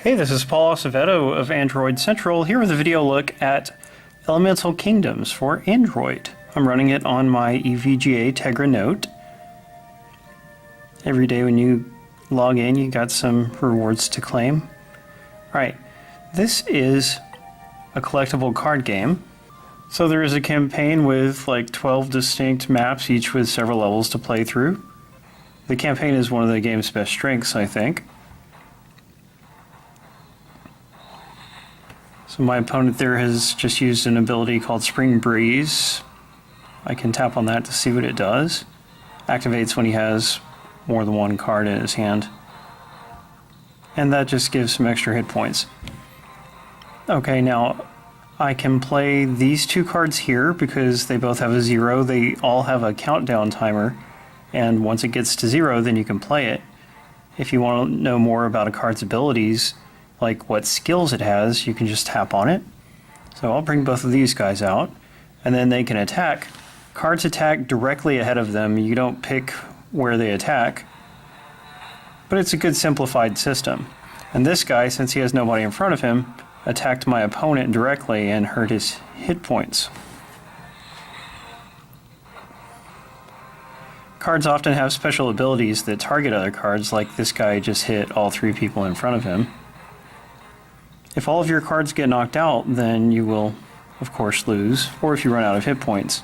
Hey, this is Paul Acevedo of Android Central, here with a video look at Elemental Kingdoms for Android. I'm running it on my EVGA Tegra Note. Every day when you log in, you got some rewards to claim. Alright, this is a collectible card game. So there is a campaign with like 12 distinct maps, each with several levels to play through. The campaign is one of the game's best strengths, I think. So my opponent there has just used an ability called Spring Breeze. I can tap on that to see what it does. Activates when he has more than one card in his hand. And that just gives some extra hit points. Okay, now I can play these two cards here because they both have a 0. They all have a countdown timer. And once it gets to 0, then you can play it. If you want to know more about a card's abilities, like what skills it has, you can just tap on it. So I'll bring both of these guys out, and then they can attack. Cards attack directly ahead of them. You don't pick where they attack, but it's a good simplified system. And this guy, since he has nobody in front of him, attacked my opponent directly and hurt his hit points. Cards often have special abilities that target other cards, like this guy just hit all 3 people in front of him. If all of your cards get knocked out, then you will, of course, lose, or if you run out of hit points.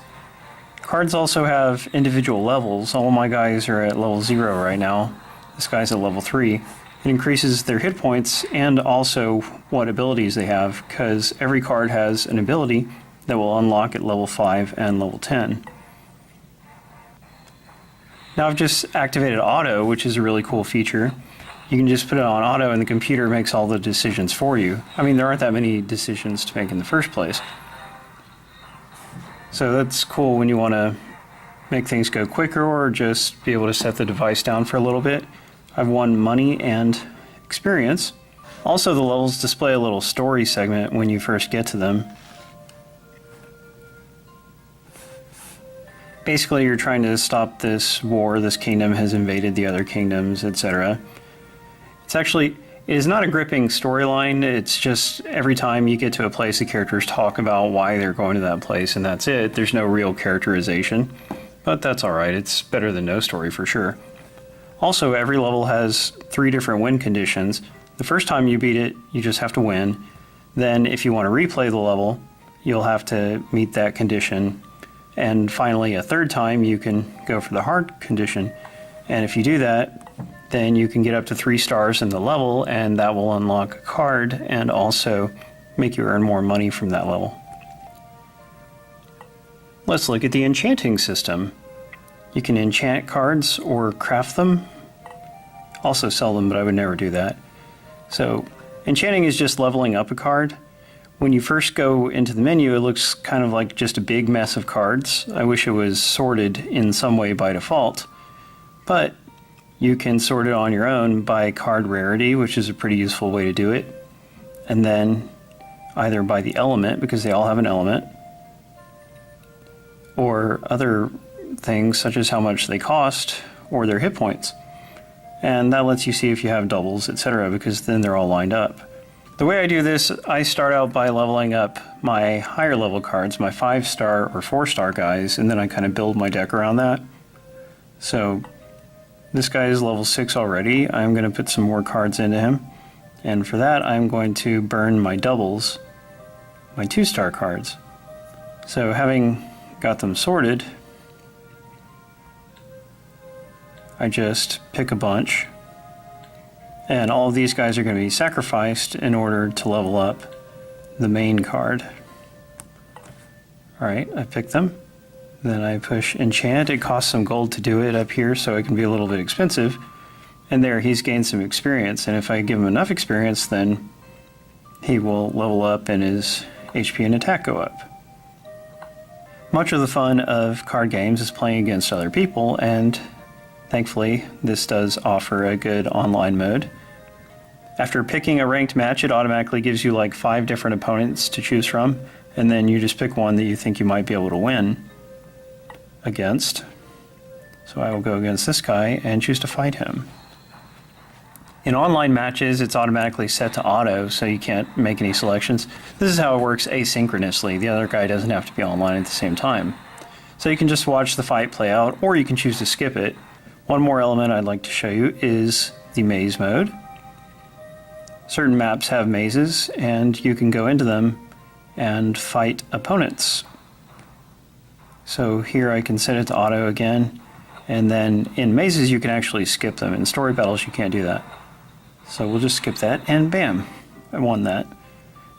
Cards also have individual levels. All my guys are at level 0 right now. This guy's at level 3. It increases their hit points and also what abilities they have, because every card has an ability that will unlock at level 5 and level 10. Now I've just activated auto, which is a really cool feature. You can just put it on auto and the computer makes all the decisions for you. I mean, there aren't that many decisions to make in the first place. So that's cool when you want to make things go quicker or just be able to set the device down for a little bit. I've won money and experience. Also, the levels display a little story segment when you first get to them. Basically, you're trying to stop this war. This kingdom has invaded the other kingdoms, etc. It is not a gripping storyline. It's just every time you get to a place, the characters talk about why they're going to that place, and that's it. There's no real characterization, but that's alright. It's better than no story for sure. Also, every level has 3 different win conditions. The first time you beat it, you just have to win. Then, if you want to replay the level, you'll have to meet that condition. And finally, a third time, you can go for the hard condition. And if you do that, then you can get up to 3 stars in the level, and that will unlock a card and also make you earn more money from that level. Let's look at the enchanting system. You can enchant cards or craft them. Also sell them, but I would never do that. So enchanting is just leveling up a card. When you first go into the menu, it looks kind of like just a big mess of cards. I wish it was sorted in some way by default, but you can sort it on your own by card rarity, which is a pretty useful way to do it. And then either by the element, because they all have an element, or other things such as how much they cost or their hit points. And that lets you see if you have doubles, etc., because then they're all lined up. The way I do this, I start out by leveling up my higher level cards, my 5-star or 4-star guys, and then I kind of build my deck around that. So this guy is level 6 already. I'm going to put some more cards into him. And for that, I'm going to burn my doubles, my 2-star cards. So having got them sorted, I just pick a bunch. And all of these guys are going to be sacrificed in order to level up the main card. Alright, I pick them. Then I push enchant. It costs some gold to do it up here, so it can be a little bit expensive. And there, he's gained some experience, and if I give him enough experience, then he will level up and his HP and attack go up. Much of the fun of card games is playing against other people, and thankfully this does offer a good online mode. After picking a ranked match, it automatically gives you like 5 different opponents to choose from, and then you just pick one that you think you might be able to win against. So I will go against this guy and choose to fight him. In online matches, it's automatically set to auto, so you can't make any selections. This is how it works asynchronously. The other guy doesn't have to be online at the same time. So you can just watch the fight play out, or you can choose to skip it. One more element I'd like to show you is the maze mode. Certain maps have mazes, and you can go into them and fight opponents. So here I can set it to auto again, and then in mazes you can actually skip them. In story battles you can't do that. So we'll just skip that, and bam, I won that.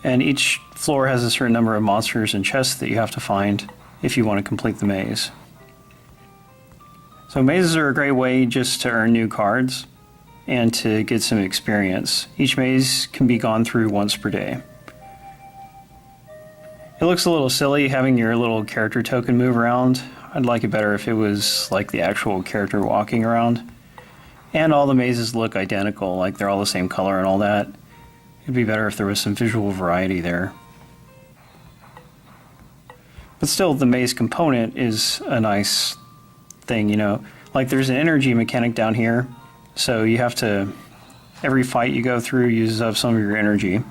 And each floor has a certain number of monsters and chests that you have to find if you want to complete the maze. So mazes are a great way just to earn new cards and to get some experience. Each maze can be gone through once per day. It looks a little silly having your little character token move around. I'd like it better if it was like the actual character walking around. And all the mazes look identical, like they're all the same color and all that. It'd be better if there was some visual variety there. But still, the maze component is a nice thing, you know. Like there's an energy mechanic down here, so you have to, every fight you go through uses up some of your energy.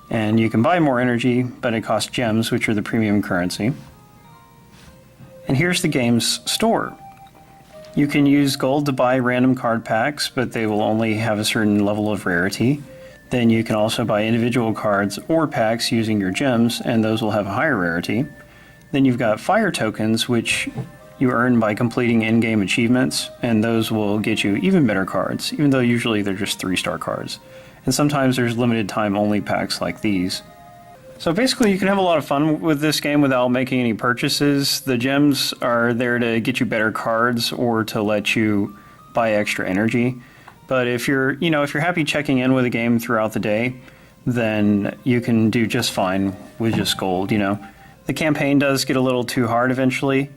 And you can buy more energy, but it costs gems, which are the premium currency. And here's the game's store. You can use gold to buy random card packs, but they will only have a certain level of rarity. Then you can also buy individual cards or packs using your gems, and those will have a higher rarity. Then you've got fire tokens, which you earn by completing in-game achievements, and those will get you even better cards, even though usually they're just 3-star cards. And sometimes there's limited time only packs like these. So basically you can have a lot of fun with this game without making any purchases. The gems are there to get you better cards or to let you buy extra energy. But if you're happy checking in with a game throughout the day, then you can do just fine with just gold, you know. The campaign does get a little too hard eventually.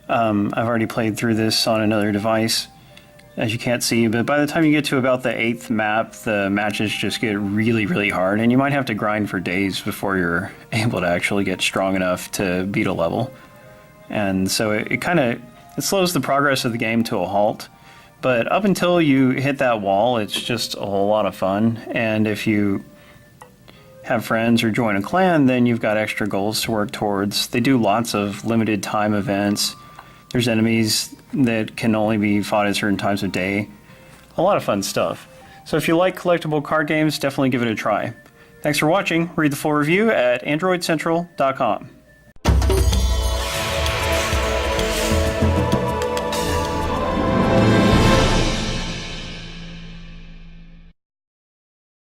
I've already played through this on another device, as you can't see, but by the time you get to about the 8th map, the matches just get really, really hard, and you might have to grind for days before you're able to actually get strong enough to beat a level. And so it slows the progress of the game to a halt, but up until you hit that wall, it's just a whole lot of fun. And if you have friends or join a clan, then you've got extra goals to work towards. They do lots of limited time events. There's enemies that can only be fought at certain times of day. A lot of fun stuff. So if you like collectible card games, definitely give it a try. Thanks for watching. Read the full review at androidcentral.com.